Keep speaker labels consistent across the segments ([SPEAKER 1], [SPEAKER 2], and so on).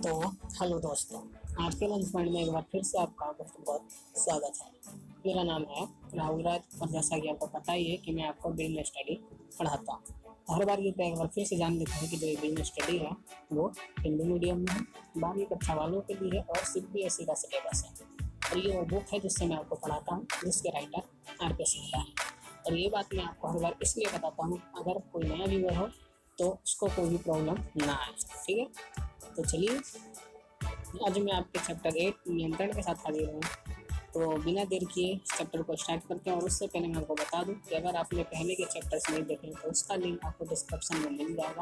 [SPEAKER 1] तो हेलो दोस्तों, आज के लंच पॉइंट में एक बार फिर से आपका बहुत बहुत स्वागत है। मेरा नाम है राहुल राज और जैसा कि आपको पता ही है कि मैं आपको बिजनेस स्टडी पढ़ाता हूँ। हर बार ये तो एक बार फिर से जान लेते हैं कि जो ये बिजनेस स्टडी है वो हिंदी मीडियम में है, 12वीं कक्षा वालों के लिए और CBSE का सिलेबस है। और ये वो बुक है जिससे मैं आपको पढ़ाता हूँ, जिसके राइटर RK सिंगला है। और ये बात मैं आपको हर बार इसलिए बताता हूँ, अगर कोई नया व्यूअर हो तो उसको कोई भी प्रॉब्लम ना आए। ठीक है, तो चलिए आज मैं आपके चैप्टर 8 नियंत्रण के साथ हाजिर हूँ। तो बिना देर किए इस चैप्टर को स्टार्ट करते हैं। और उससे पहले मैं आपको बता दूं कि अगर आपने पहले के चैप्टर्स नहीं देखे तो उसका लिंक आपको डिस्क्रिप्शन में मिल जाएगा,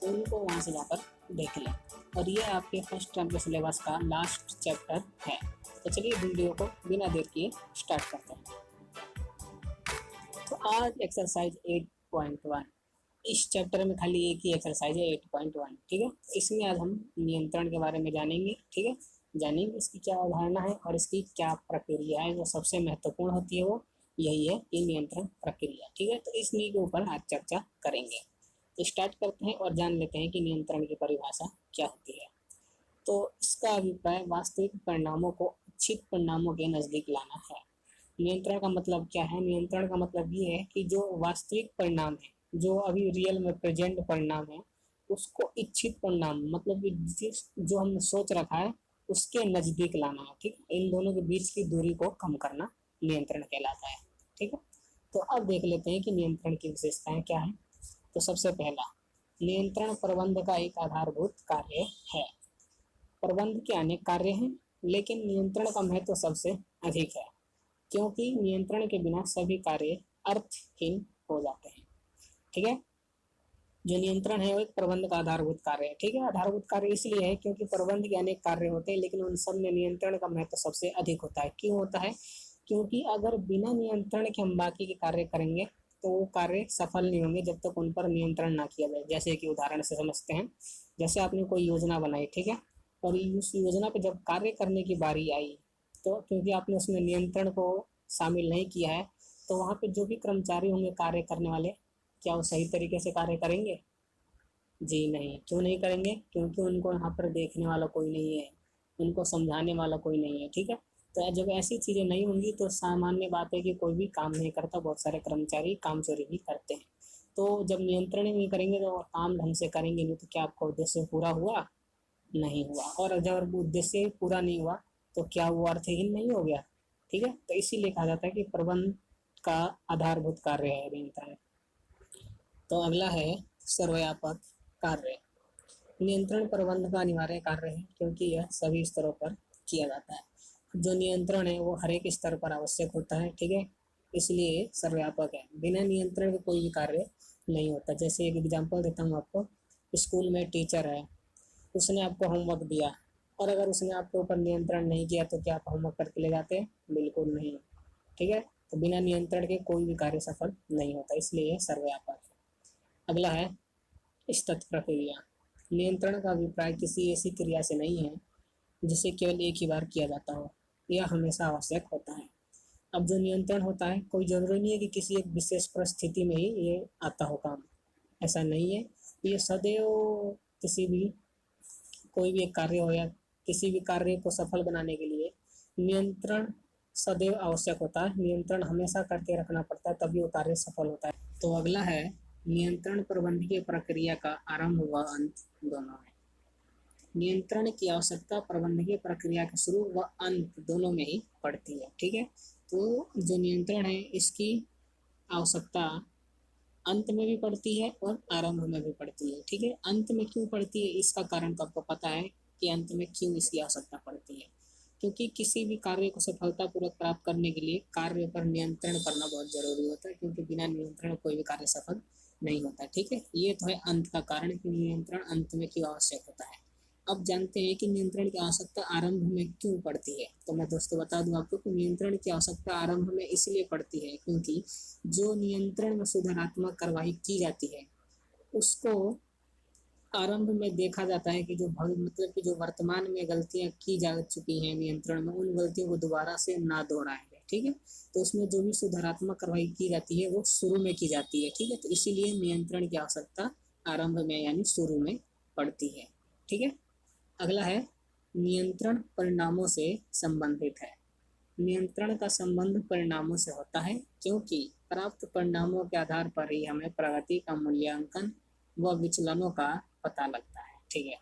[SPEAKER 1] तो उनको वहाँ से जाकर देख लें। और ये आपके फर्स्ट टर्म के सिलेबस का लास्ट चैप्टर है। तो चलिए वीडियो को बिना देर किए स्टार्ट करते हैं। तो आज एक्सरसाइज 8.1, इस चैप्टर में खाली एक ही एक्सरसाइज है 8.1। ठीक है, इसमें आज हम नियंत्रण के बारे में जानेंगे। ठीक है, जानेंगे इसकी क्या अवधारणा है और इसकी क्या प्रक्रिया है। जो सबसे महत्वपूर्ण होती है वो यही है कि नियंत्रण प्रक्रिया। ठीक है, तो इसी के ऊपर आज चर्चा करेंगे। तो स्टार्ट करते हैं और जान लेते हैं कि नियंत्रण की परिभाषा क्या होती है। तो इसका अभिप्राय वास्तविक परिणामों को इच्छित परिणामों के नज़दीक लाना है। नियंत्रण का मतलब क्या है? नियंत्रण का मतलब ये है कि जो वास्तविक परिणाम है, जो अभी रियल में प्रेजेंट परिणाम है, उसको इच्छित परिणाम मतलब कि जिस जो हमने सोच रखा है उसके नज़दीक लाना है। ठीक है, इन दोनों के बीच की दूरी को कम करना नियंत्रण कहलाता है। ठीक है, तो अब देख लेते हैं कि नियंत्रण की विशेषताएं क्या है। तो सबसे पहला, नियंत्रण प्रबंध का एक आधारभूत कार्य है। प्रबंध के अनेक कार्य हैं, लेकिन नियंत्रण का महत्व सबसे अधिक है, क्योंकि नियंत्रण के बिना सभी कार्य अर्थहीन हो जाते हैं। ठीक है, जो नियंत्रण है वो एक प्रबंध का आधारभूत कार्य है। ठीक है, आधारभूत कार्य इसलिए है क्योंकि प्रबंध के अनेक कार्य होते हैं, लेकिन उन सब में नियंत्रण का महत्व सबसे अधिक होता है। क्यों होता है? क्योंकि अगर बिना नियंत्रण के हम बाकी के कार्य करेंगे तो वो कार्य सफल नहीं होंगे जब तक उन पर नियंत्रण ना किया जाए। जैसे कि उदाहरण से समझते हैं, जैसे आपने कोई योजना बनाई, ठीक है, और उस योजना पर जब कार्य करने की बारी आई तो क्योंकि आपने उसमें नियंत्रण को शामिल नहीं किया है, तो वहाँ पे जो भी कर्मचारी होंगे कार्य करने वाले, क्या वो सही तरीके से कार्य करेंगे? जी नहीं। क्यों नहीं करेंगे? क्योंकि उनको यहाँ पर देखने वाला कोई नहीं है, उनको समझाने वाला कोई नहीं है। ठीक है, तो जब ऐसी चीज़ें नहीं होंगी तो सामान्य बात है कि कोई भी काम नहीं करता, बहुत सारे कर्मचारी काम चोरी भी करते हैं। तो जब नियंत्रण नहीं करेंगे तो काम ढंग से करेंगे नहीं, तो क्या आपका उद्देश्य पूरा हुआ? नहीं हुआ। और जब उद्देश्य पूरा नहीं हुआ तो क्या वो अर्थहीन नहीं हो गया? ठीक है, तो इसीलिए कहा जाता है कि प्रबंध का आधारभूत कार्य है नियंत्रण। तो अगला है सर्वव्यापक कार्य। नियंत्रण प्रबंध का अनिवार्य कार्य है, क्योंकि यह सभी स्तरों पर किया जाता है। जो नियंत्रण है वो हर एक स्तर पर आवश्यक होता है। ठीक है, इसलिए सर्वव्यापक है। बिना नियंत्रण के कोई भी कार्य नहीं होता। जैसे एक एग्जांपल देता हूँ आपको, स्कूल में टीचर है, उसने आपको होमवर्क दिया, और अगर उसने आपके ऊपर नियंत्रण नहीं किया तो क्या आप होमवर्क करके ले जाते हैं? बिल्कुल नहीं। ठीक है, तो बिना नियंत्रण के कोई भी कार्य सफल नहीं होता, इसलिए यह सर्वव्यापक है। अगला है सतत प्रक्रिया। नियंत्रण का अभिप्राय किसी ऐसी क्रिया से नहीं है जिसे केवल एक ही बार किया जाता हो, यह हमेशा आवश्यक होता है। अब जो नियंत्रण होता है, कोई जरूरी नहीं है कि किसी एक विशेष परिस्थिति में ही ये आता हो काम, ऐसा नहीं है। ये सदैव किसी भी कोई भी एक कार्य हो या किसी भी कार्य को सफल बनाने के लिए नियंत्रण सदैव आवश्यक होता है। नियंत्रण हमेशा करके रखना पड़ता है, तभी वो कार्य सफल होता है। तो अगला है नियंत्रण प्रबंधकीय प्रक्रिया का आरंभ व अंत दोनों है। नियंत्रण की आवश्यकता प्रबंधकीय प्रक्रिया के शुरू व अंत दोनों में ही पड़ती है। ठीक है, तो जो नियंत्रण है इसकी आवश्यकता अंत में भी पड़ती है और आरंभ में भी पड़ती है। ठीक है, अंत में क्यों पड़ती है इसका कारण तो आपको पता है कि अंत में क्यों इसकी आवश्यकता पड़ती है। क्योंकि किसी भी कार्य को सफलतापूर्वक प्राप्त करने के लिए कार्य पर नियंत्रण करना बहुत जरूरी होता है, क्योंकि बिना नियंत्रण कोई भी कार्य सफल नहीं होता। ठीक है, ये तो है अंत का कारण कि नियंत्रण अंत में क्यों आवश्यक होता है। अब जानते हैं कि नियंत्रण की आवश्यकता आरंभ में क्यों पड़ती है। तो मैं दोस्तों बता दूं आपको कि नियंत्रण की आवश्यकता आरंभ में इसलिए पड़ती है क्योंकि जो नियंत्रण में सुधारात्मक कार्रवाई की जाती है उसको आरंभ में देखा जाता है कि जो मतलब कि जो वर्तमान में गलतियां की जा चुकी हैं नियंत्रण में, उन गलतियों को दोबारा से ना दोहराया जाए। ठीक है, तो उसमें जो भी सुधारात्मक कार्रवाई की जाती है वो शुरू में की जाती है। ठीक है, तो इसीलिए नियंत्रण की आवश्यकता आरंभ में यानी शुरू में पड़ती है। ठीक है, अगला है नियंत्रण परिणामों से संबंधित है। नियंत्रण का संबंध परिणामों से होता है क्योंकि प्राप्त परिणामों के आधार पर ही हमें प्रगति का मूल्यांकन व विचलनों का पता लगता है। ठीक है,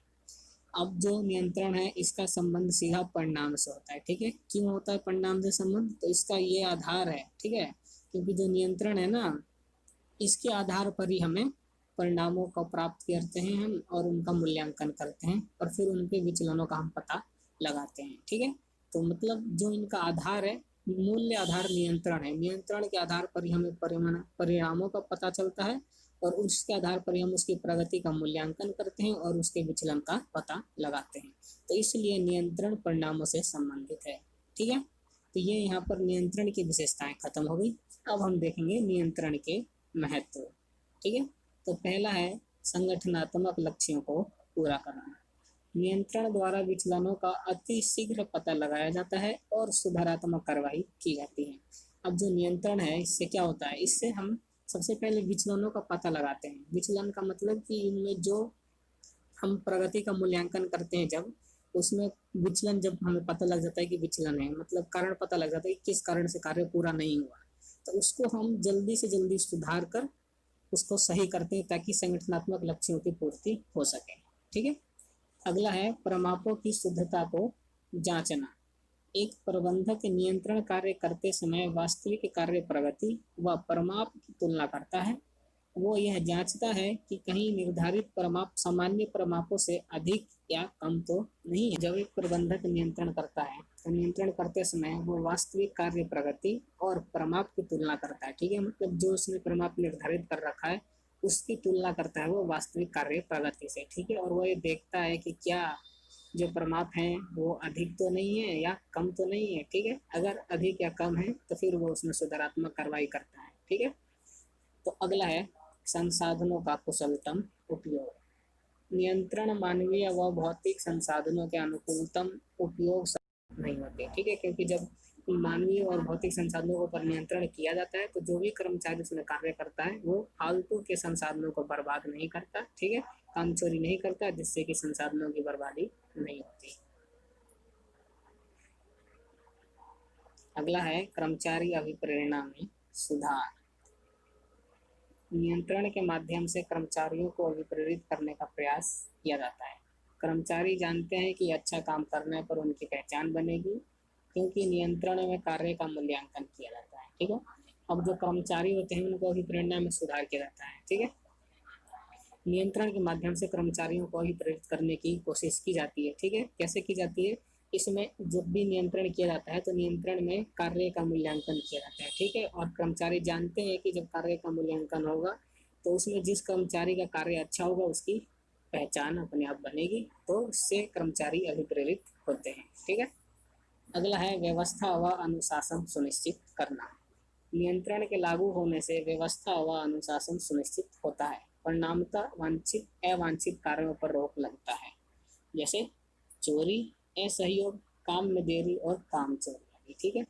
[SPEAKER 1] अब जो नियंत्रण है इसका संबंध सीधा परिणाम से होता है। ठीक है, क्यों होता है परिणाम से संबंध? तो इसका ये आधार है। ठीक है, क्योंकि जो नियंत्रण है ना, इसके आधार पर ही हमें परिणामों को प्राप्त करते हैं हम, और उनका मूल्यांकन करते हैं, और फिर उनके विचलनों का हम पता लगाते हैं। ठीक है, तो मतलब जो इनका आधार है, मूल्य आधार नियंत्रण है। नियंत्रण के आधार पर ही हमें परिणामों का पता चलता है, और उसके आधार पर ही हम उसकी प्रगति का मूल्यांकन करते हैं और उसके विचलन का पता लगाते हैं। तो इसलिए नियंत्रण परिणामों से संबंधित है। ठीक है, तो ये यहाँ पर नियंत्रण की विशेषताएं खत्म हो गई। अब हम देखेंगे नियंत्रण के महत्व। ठीक है, तो पहला है संगठनात्मक लक्ष्यों को पूरा करना। नियंत्रण द्वारा विचलनों का अति शीघ्र पता लगाया जाता है और सुधारात्मक कार्रवाई की जाती है। अब जो नियंत्रण है, इससे क्या होता है? इससे हम सबसे पहले विचलनों का पता लगाते हैं। विचलन का मतलब कि इनमें जो हम प्रगति का मूल्यांकन करते हैं, जब उसमें विचलन, जब हमें पता लग जाता है कि विचलन है, मतलब कारण पता लग जाता है कि किस कारण से कार्य पूरा नहीं हुआ, तो उसको हम जल्दी से जल्दी सुधार कर उसको सही करते हैं ताकि संगठनात्मक लक्ष्यों की पूर्ति हो सके। ठीक है, अगला है प्रमापों की शुद्धता को जांचना। एक प्रबंधक नियंत्रण कार्य करते समय वास्तविक कार्य प्रगति व प्रमाप की तुलना करता है। वो यह जांचता है कि कहीं निर्धारित प्रमाप सामान्य प्रमापों से अधिक या कम तो नहीं है। जब एक प्रबंधक नियंत्रण करता है तो नियंत्रण करते समय वो वास्तविक कार्य प्रगति और प्रमाप की तुलना करता है। ठीक है, मतलब जो उसने प्रमाप निर्धारित कर रखा है उसकी तुलना करता है वो वास्तविक कार्य प्रगति से। ठीक है, और वो ये देखता है कि क्या जो प्रमाप हैं वो अधिक तो नहीं है या कम तो नहीं है। ठीक है, अगर अधिक या कम है तो फिर वो उसमें सुधारात्मक कार्रवाई करता है। ठीक है, तो अगला है संसाधनों का कुशलतम उपयोग। नियंत्रण मानवीय व भौतिक संसाधनों के अनुकूलतम उपयोग नहीं होते। ठीक है, क्योंकि जब मानवीय और भौतिक संसाधनों पर नियंत्रण किया जाता है तो जो भी कर्मचारी उसमें कार्य करता है वो फालतू के संसाधनों को बर्बाद नहीं करता। ठीक है, काम चोरी नहीं करता, जिससे कि संसाधनों की बर्बादी नहीं होती। अगला है कर्मचारी अभिप्रेरणा में सुधार। नियंत्रण के माध्यम से कर्मचारियों को अभिप्रेरित करने का प्रयास किया जाता है। कर्मचारी जानते हैं कि अच्छा काम करने पर उनकी पहचान बनेगी, क्योंकि नियंत्रण में कार्य का मूल्यांकन किया जाता है। ठीक है, अब जो कर्मचारी होते हैं उनको अभिप्रेरणा में सुधार किया जाता है। ठीक है, नियंत्रण के माध्यम से कर्मचारियों को अभिप्रेरित करने की कोशिश की जाती है। ठीक है, कैसे की जाती है? इसमें जब भी नियंत्रण किया जाता है तो नियंत्रण में कार्य का मूल्यांकन किया जाता है। ठीक है, और कर्मचारी जानते हैं कि जब कार्य का मूल्यांकन होगा तो उसमें जिस कर्मचारी का कार्य अच्छा होगा उसकी पहचान अपने आप बनेगी, तो उससे कर्मचारी अभिप्रेरित होते हैं। ठीक है, अगला है व्यवस्था व अनुशासन सुनिश्चित करना। नियंत्रण के लागू होने से व्यवस्था व अनुशासन सुनिश्चित होता है, परिणामतः वांछित अवांछित कार्यों पर रोक लगता है, जैसे चोरी, असहयोग, काम में देरी और काम चोरी। ठीक है,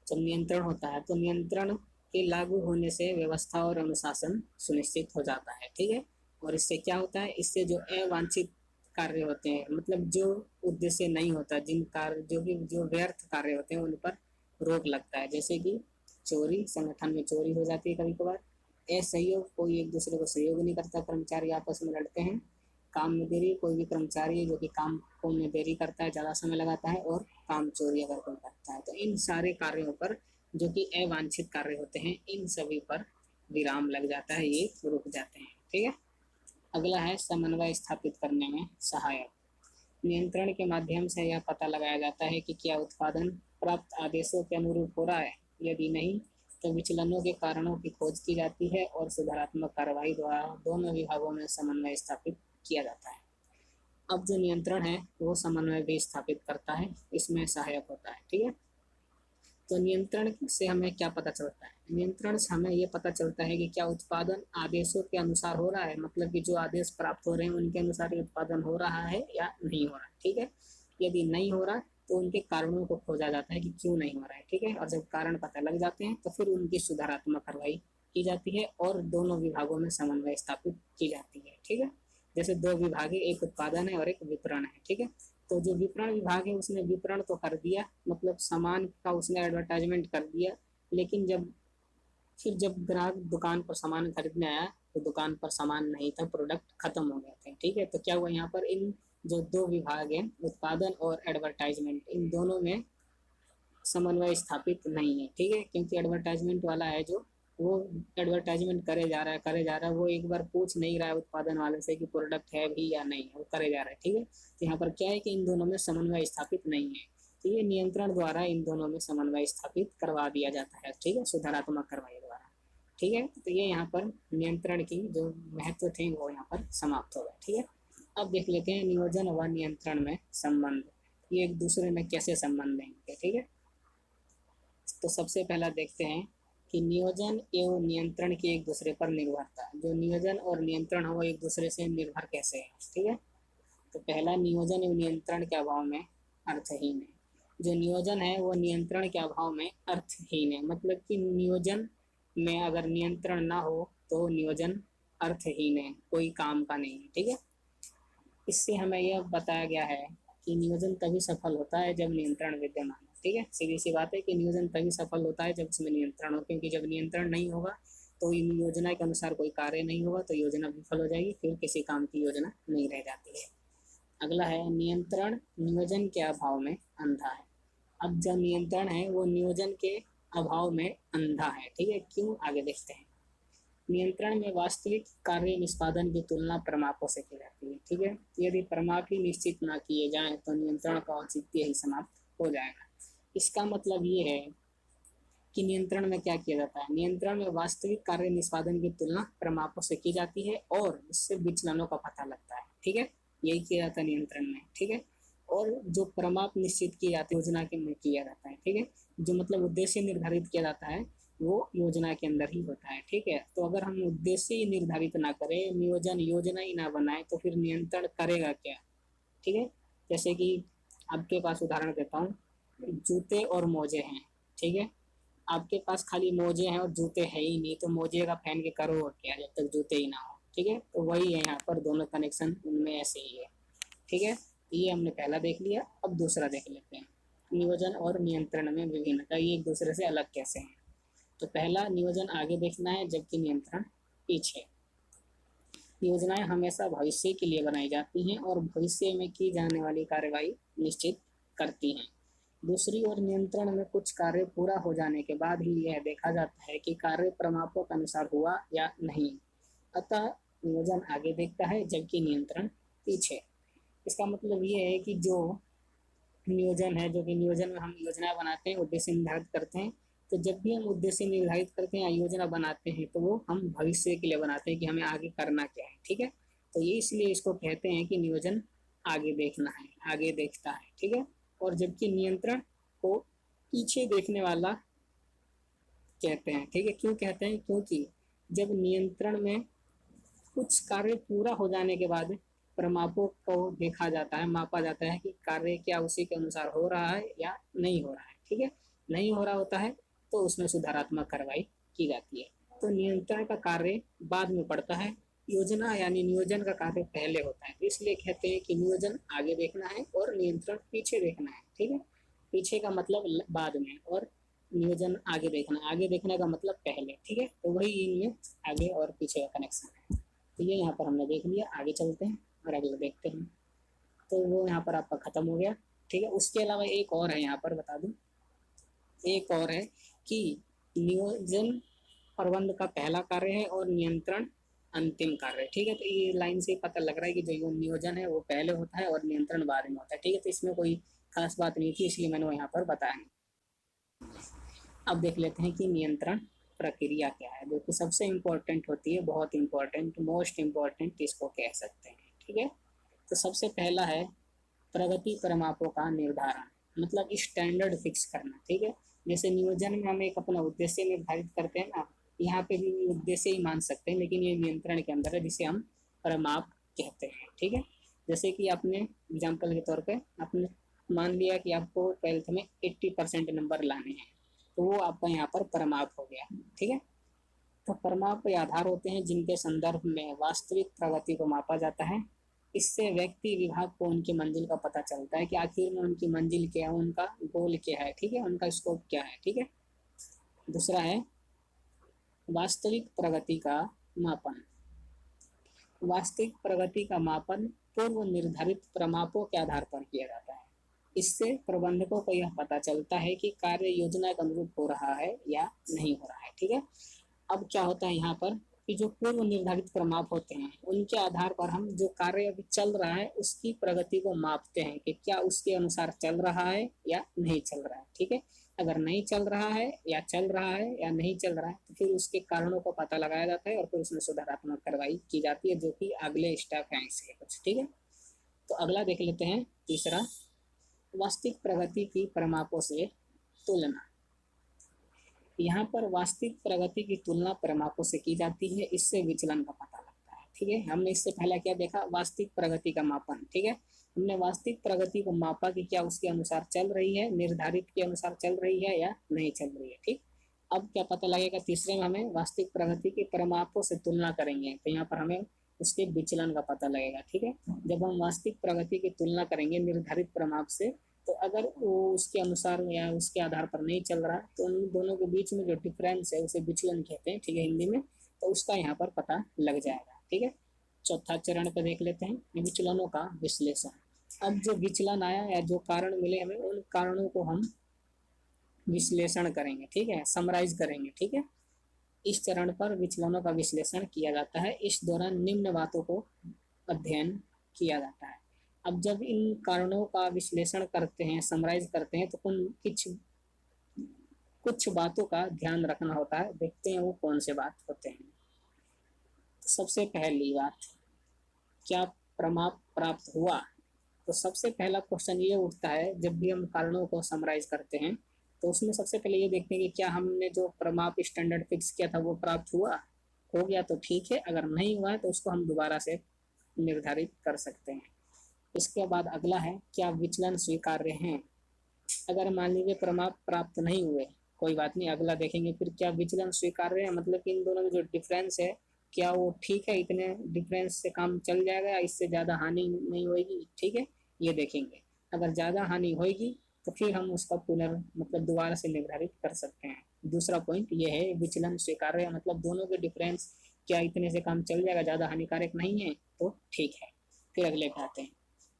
[SPEAKER 1] जब नियंत्रण होता है तो नियंत्रण के लागू होने से व्यवस्था और अनुशासन सुनिश्चित हो जाता है। ठीक है, और इससे क्या होता है? इससे जो अवांछित कार्य होते हैं, मतलब जो उद्देश्य नहीं होता, जिन कार्य जो व्यर्थ कार्य होते हैं उन पर रोक लगता है, जैसे कि चोरी, संगठन में चोरी हो जाती है कभी कभार। असहयोग, कोई एक दूसरे को सहयोग नहीं करता, कर्मचारी आपस में लड़ते हैं। काम में देरी, कोई भी कर्मचारी है जो कि काम को में देरी करता है, ज़्यादा समय लगाता है, और काम चोरी अगर कोई करता है, तो इन सारे कार्यों पर जो कि अवांछित कार्य होते हैं इन सभी पर विराम लग जाता है, ये रुक जाते हैं। ठीक है, अगला है समन्वय स्थापित करने में सहायक। नियंत्रण के माध्यम से यह पता लगाया जाता है कि क्या उत्पादन प्राप्त आदेशों के अनुरूप हो रहा है। यदि नहीं तो विचलनों के कारणों की खोज की जाती है और सुधारात्मक कार्रवाई द्वारा दोनों विभागों में समन्वय स्थापित किया जाता है। अब जो नियंत्रण है वो समन्वय भी स्थापित करता है, इसमें सहायक होता है। ठीक है, तो नियंत्रण से हमें क्या पता चलता है? नियंत्रण से हमें ये पता चलता है कि क्या उत्पादन आदेशों के अनुसार हो रहा है, मतलब कि जो आदेश प्राप्त हो रहे हैं उनके अनुसार ही उत्पादन हो रहा है या नहीं हो रहा है। ठीक है, यदि नहीं हो रहा तो उनके कारणों को खोजा जाता है कि क्यों नहीं हो रहा है। ठीक है, और जब कारण पता लग जाते हैं तो फिर उनकी सुधारात्मक कार्रवाई की जाती है और दोनों विभागों में समन्वय स्थापित की जाती है। ठीक है, जैसे दो विभाग है, एक उत्पादन है और एक विपणन है, ठीक है। तो जो विपणन विभाग है उसने विपणन तो कर दिया, मतलब सामान का उसने एडवर्टाइजमेंट कर दिया, लेकिन जब ग्राहक दुकान पर सामान खरीदने आया तो दुकान पर सामान नहीं था, प्रोडक्ट खत्म हो गए थे, ठीक है। तो क्या हुआ यहाँ पर, इन जो दो विभाग हैं उत्पादन और एडवर्टाइजमेंट, इन दोनों में समन्वय स्थापित नहीं है, ठीक है। क्योंकि एडवर्टाइजमेंट वाला है जो, वो एडवर्टाइजमेंट करे जा रहा है, वो एक बार पूछ नहीं रहा है उत्पादन वाले से कि प्रोडक्ट है भी या नहीं है, वो करे जा रहा है, ठीक है। तो यहाँ पर क्या है कि इन दोनों में समन्वय स्थापित नहीं है, तो ये नियंत्रण द्वारा इन दोनों में समन्वय स्थापित करवा दिया जाता है, ठीक है, सुधारात्मक कार्रवाई द्वारा, ठीक है। तो ये यहाँ पर नियंत्रण की जो महत्व थे वो यहाँ पर समाप्त हो गए, ठीक है। अब देख लेते हैं नियोजन व नियंत्रण में संबंध, ये एक दूसरे में कैसे संबंध है, ठीक है। तो सबसे पहला देखते हैं कि नियोजन एवं नियंत्रण की एक दूसरे पर निर्भरता, जो नियोजन और नियंत्रण हो वो एक दूसरे से निर्भर कैसे है, ठीक है। तो पहला, नियोजन एवं नियंत्रण के अभाव में अर्थहीन है। जो नियोजन है वो नियंत्रण के अभाव में अर्थहीन है, मतलब कि नियोजन में अगर नियंत्रण ना हो तो नियोजन अर्थहीन है, कोई काम का नहीं है, ठीक है। इससे हमें यह बताया गया है कि नियोजन तभी सफल होता है जब नियंत्रण विद्यमान है, ठीक है। सीधी सी बात है कि नियोजन तभी सफल होता है जब उसमें नियंत्रण हो, क्योंकि जब नियंत्रण नहीं होगा तो इन योजना के अनुसार कोई कार्य नहीं होगा, तो योजना विफल हो जाएगी, फिर किसी काम की योजना नहीं रह जाती है। अगला है, नियंत्रण नियोजन के अभाव में अंधा है। अब जो नियंत्रण है वो नियोजन के अभाव में अंधा है, ठीक है। क्यों, आगे देखते हैं। नियंत्रण में वास्तविक कार्य निष्पादन की तुलना परमापों से की जाती है, ठीक है। यदि परमाप ही निश्चित ना किए जाएं तो नियंत्रण का औचित्य ही समाप्त हो जाएगा। इसका मतलब ये है कि नियंत्रण में क्या किया जाता है, नियंत्रण में वास्तविक कार्य निष्पादन की तुलना परमापों से की जाती है और उससे विचलनों का पता लगता है, ठीक है। यही किया जाता है नियंत्रण में, ठीक है। और जो परमाप निश्चित किए जाते हैं योजना के में किया जाता है, ठीक है। जो मतलब उद्देश्य निर्धारित किया जाता है वो योजना के अंदर ही होता है, ठीक है। तो अगर हम उद्देश्य ही निर्धारित ना करें, नियोजन योजना ही ना बनाए, तो फिर नियंत्रण करेगा क्या, ठीक है। जैसे कि आपके पास उदाहरण देता हूँ, जूते और मोजे हैं, ठीक है। आपके पास खाली मोजे हैं और जूते है ही नहीं, तो मोजे का पहन के करो और क्या, जब तक जूते ही ना हो, ठीक है। तो वही है यहाँ पर, दोनों कनेक्शन उनमें ऐसे ही है, ठीक है। ये हमने पहला देख लिया, अब दूसरा देख लेते हैं, नियोजन और नियंत्रण में विभिन्नता, ये एक दूसरे से अलग कैसे हैं। तो पहला, नियोजन आगे देखना है जबकि नियंत्रण पीछे। योजनाएं हमेशा भविष्य के लिए बनाई जाती हैं और भविष्य में की जाने वाली कार्रवाई निश्चित करती हैं। दूसरी ओर नियंत्रण में कुछ कार्य पूरा हो जाने के बाद ही यह देखा जाता है कि कार्य परमापों के अनुसार हुआ या नहीं, अतः नियोजन आगे देखता है जबकि नियंत्रण पीछे। इसका मतलब ये है कि जो नियोजन है, जो कि नियोजन में हम योजना बनाते हैं, उद्देश्य निर्धारित करते हैं, तो जब भी हम उद्देश्य निर्धारित करते हैं या योजना बनाते हैं तो वो हम भविष्य के लिए बनाते हैं कि हमें आगे करना क्या है, ठीक है। तो ये इसलिए इसको कहते हैं कि नियोजन आगे देखना है, आगे देखता है, ठीक है। और जबकि नियंत्रण को पीछे देखने वाला कहते हैं, ठीक है। क्यों कहते हैं, क्योंकि जब नियंत्रण में कुछ कार्य पूरा हो जाने के बाद परमापों को देखा जाता है, मापा जाता है कि कार्य क्या उसी के अनुसार हो रहा है या नहीं हो रहा है, ठीक है। नहीं हो रहा होता है तो उसमें सुधारात्मक कार्रवाई की जाती है। तो नियंत्रण का कार्य बाद में पड़ता है, योजना यानी नियोजन का कार्य पहले होता है, इसलिए कहते हैं कि नियोजन आगे देखना है और नियंत्रण पीछे देखना है, ठीक है। पीछे का मतलब बाद में और नियोजन आगे देखना, आगे देखने का मतलब पहले, ठीक है। तो वही इनमें आगे और पीछे का कनेक्शन है। तो ये यहाँ पर हमने देख लिया, आगे चलते हैं और अगला देखते हैं। तो वो यहाँ पर आपका खत्म हो गया, ठीक है। उसके अलावा एक और है, यहाँ पर बता दूं, एक और है कि नियोजन प्रबंध का पहला कार्य है और नियंत्रण अंतिम कार्य है, ठीक है। तो ये लाइन से पता लग रहा है कि जो नियोजन है वो पहले होता है और नियंत्रण बाद में होता है, ठीक है। तो इसमें कोई खास बात नहीं थी, इसलिए मैंने यहाँ पर बताया। अब देख लेते हैं कि नियंत्रण प्रक्रिया क्या है, जो कि सबसे इम्पोर्टेंट होती है, बहुत इम्पोर्टेंट, मोस्ट इम्पोर्टेंट इसको कह सकते हैं, ठीक है। तो सबसे पहला है प्रगति परमापों का निर्धारण, मतलब स्टैंडर्ड फिक्स करना, ठीक है। जैसे नियोजन में हम एक अपना उद्देश्य निर्धारित करते हैं ना, यहाँ पे भी उद्देश्य ही मान सकते हैं, लेकिन ये नियंत्रण के अंदर है जिसे हम परमाप कहते हैं, ठीक है। जैसे कि आपने एग्जाम्पल के तौर पे आपने मान लिया कि आपको 12th में 80% नंबर लाने हैं, तो वो आपका यहाँ पर परमाप हो गया, ठीक है। तो परमाप वे आधार होते हैं जिनके संदर्भ में वास्तविक प्रगति को मापा जाता है। इससे व्यक्ति विभाग को उनकी मंजिल का पता चलता है कि आखिर में उनकी मंजिल क्या है, उनका गोल क्या है, ठीक है, उनका स्कोप क्या है, ठीक है। दूसरा है वास्तविक प्रगति का मापन। वास्तविक प्रगति का मापन पूर्व निर्धारित प्रमापों के आधार पर किया जाता है। इससे प्रबंधकों को यह पता चलता है कि कार्य योजना के अनुरूप हो रहा है या नहीं हो रहा है, ठीक है। अब क्या होता है यहाँ पर कि जो पूर्व निर्धारित प्रमाप होते हैं उनके आधार पर हम जो कार्य अभी चल रहा है उसकी प्रगति को मापते हैं कि क्या उसके अनुसार चल रहा है या नहीं चल रहा है, ठीक है। अगर नहीं चल रहा है या चल रहा है या नहीं चल रहा है तो फिर उसके कारणों को पता लगाया जाता है और फिर उसमें सुधारात्मक कार्रवाई की जाती है, जो कि अगले स्टेप है इसके कुछ, ठीक है। तो अगला देख लेते हैं तीसरा, वास्तविक प्रगति की प्रमापों से तुलना। यहाँ पर वास्तविक प्रगति की तुलना प्रमापों से की जाती है, इससे विचलन का पता लगता है, ठीक है। हमने इससे पहले क्या देखा, वास्तविक प्रगति का मापन, ठीक है। हमने वास्तविक प्रगति को मापा कि क्या उसके अनुसार चल रही है, निर्धारित के अनुसार चल रही है या नहीं चल रही है, ठीक। अब क्या पता लगेगा, तीसरे में हमें वास्तविक प्रगति के प्रमापों से तुलना करेंगे तो यहाँ पर हमें उसके विचलन का पता लगेगा, ठीक है। जब हम वास्तविक प्रगति की तुलना करेंगे निर्धारित प्रमाप से, तो अगर वो उसके अनुसार या उसके आधार पर नहीं चल रहा तो उन दोनों के बीच में जो डिफरेंस है उसे विचलन कहते हैं, ठीक है, हिंदी में। तो उसका यहाँ पर पता लग जाएगा, ठीक है। चौथा चरण पर देख लेते हैं विचलनों का विश्लेषण। अब जो विचलन आया या जो कारण मिले हमें, उन कारणों को हम विश्लेषण करेंगे, ठीक है, समराइज करेंगे, ठीक है। इस चरण पर विचलनों का विश्लेषण किया जाता है। इस दौरान निम्न बातों को अध्ययन किया जाता है। अब जब इन कारणों का विश्लेषण करते हैं, समराइज करते हैं, तो कुछ बातों का ध्यान रखना होता है। देखते हैं वो कौन से बात होते हैं। तो सबसे पहली बात, क्या प्रमाप प्राप्त हुआ? तो सबसे पहला क्वेश्चन ये उठता है जब भी हम कारणों को समराइज करते हैं, तो उसमें सबसे पहले ये देखते हैं कि क्या हमने जो प्रमाप स्टैंडर्ड फिक्स किया था वो प्राप्त हुआ। हो गया तो ठीक है, अगर नहीं हुआ है तो उसको हम दोबारा से निर्धारित कर सकते हैं। इसके बाद अगला है, क्या विचलन स्वीकार्य हैं? अगर मान लीजिए प्रमाप प्राप्त नहीं हुए, कोई बात नहीं, अगला देखेंगे फिर क्या विचलन स्वीकार्य है, मतलब कि इन दोनों में जो डिफरेंस है क्या वो ठीक है, इतने डिफरेंस से काम चल जाएगा या इससे ज़्यादा हानि नहीं होगी, ठीक है, ये देखेंगे। अगर ज़्यादा हानि होगी तो फिर हम उसका मतलब दोबारा से निर्धारित कर सकते हैं। दूसरा पॉइंट ये है, विचलन स्वीकार्य है, मतलब दोनों के डिफरेंस क्या इतने से काम चल जाएगा, ज़्यादा हानिकारक नहीं है तो ठीक है। फिर अगले पे आते हैं,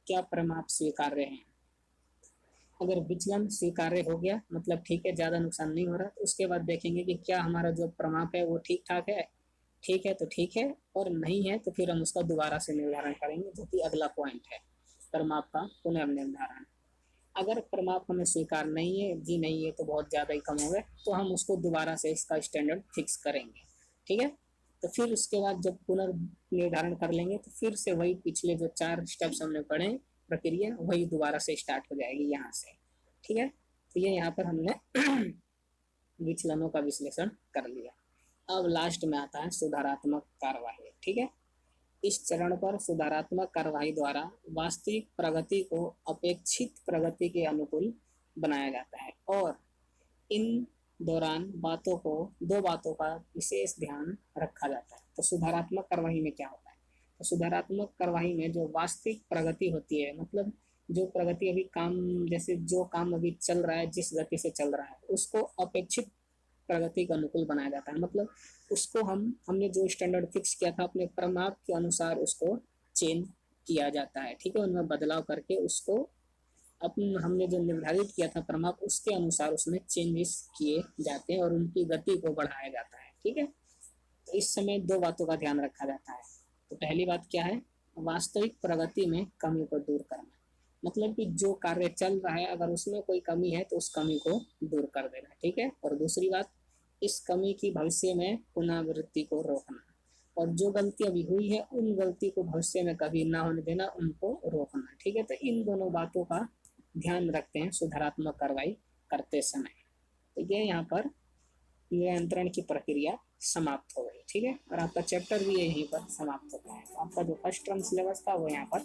[SPEAKER 1] क्या प्रमाप स्वीकार्य हैं? अगर विचलन स्वीकार्य हो गया मतलब ठीक है, ज़्यादा नुकसान नहीं हो रहा, तो उसके बाद देखेंगे कि क्या हमारा जो प्रमाप है वो ठीक ठाक है। ठीक है तो ठीक है, और नहीं है तो फिर हम उसका दोबारा से निर्धारण करेंगे, जो कि अगला पॉइंट है, प्रमाप का पुनर्निर्धारण। अगर प्रमाप हमें स्वीकार नहीं है, जी नहीं है, तो बहुत ज़्यादा ही कम हो गए, तो हम उसको दोबारा से इसका स्टैंडर्ड फिक्स करेंगे, ठीक है। तो फिर उसके बाद जब पुनर्निर्धारण कर लेंगे तो फिर से वही पिछले जो 4 स्टेप्स हमने पढ़े प्रक्रिया वही दोबारा से स्टार्ट हो जाएगी यहाँ से, ठीक है। तो ये यहाँ पर हमने विचलनों का विश्लेषण कर लिया। अब लास्ट में आता है सुधारात्मक कार्यवाही, ठीक है। इस चरण पर सुधारात्मक कार्यवाही द्वारा वास्तविक प्रगति को अपेक्षित प्रगति के अनुकूल बनाया जाता है, और इन दौरान दो बातों का विशेष ध्यान रखा जाता है। तो सुधारात्मक कार्यवाही में क्या होता है? तो सुधारात्मक कार्यवाही में जो वास्तविक प्रगति होती है, मतलब जो प्रगति अभी काम, जैसे जो काम अभी चल रहा है, जिस गति से चल रहा है, उसको अपेक्षित प्रगति के अनुकूल बनाया जाता है। मतलब उसको हमने जो स्टैंडर्ड फिक्स किया था अपने प्रमाप के अनुसार उसको चेंज किया जाता है, ठीक है, उनमें बदलाव करके उसको हमने जो निर्धारित किया था प्रमाप उसके अनुसार उसमें चेंजेस किए जाते हैं और उनकी गति को बढ़ाया जाता है, ठीक है। तो इस समय दो बातों का ध्यान रखा जाता है। तो पहली बात क्या है, वास्तविक प्रगति में कमी को दूर करना, मतलब कि जो कार्य चल रहा है अगर उसमें कोई कमी है तो उस कमी को दूर कर देना, ठीक है। और दूसरी बात, इस कमी की भविष्य में पुनरावृत्ति को रोकना, और जो गलती अभी हुई है उन गलती को भविष्य में कभी ना होने देना, उनको रोकना, ठीक है। तो इन दोनों बातों का ध्यान रखते हैं सुधारात्मक कार्रवाई करते समय। तो ये यहाँ पर नियंत्रण की प्रक्रिया समाप्त हो गई, ठीक है, और आपका चैप्टर भी यहीं पर समाप्त होता है। तो आपका जो फर्स्ट टर्म सिलेबस था वो यहाँ पर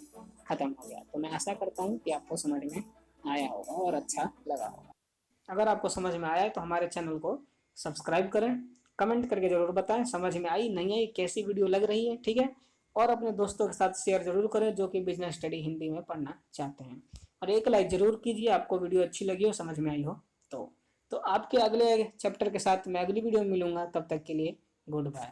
[SPEAKER 1] खत्म हो गया। तो मैं आशा करता हूँ कि आपको समझ में आया होगा और अच्छा लगा होगा। अगर आपको समझ में आया है तो हमारे चैनल को सब्सक्राइब करें कमेंट करके जरूर बताएं समझ में आई नहीं आई, कैसी वीडियो लग रही है, ठीक है। और अपने दोस्तों के साथ शेयर जरूर करें जो कि बिजनेस स्टडी हिंदी में पढ़ना चाहते हैं। और एक लाइक जरूर कीजिए आपको वीडियो अच्छी लगी हो, समझ में आई हो तो। आपके अगले चैप्टर के साथ मैं अगली वीडियो में मिलूंगा, तब तक के लिए गुड बाय।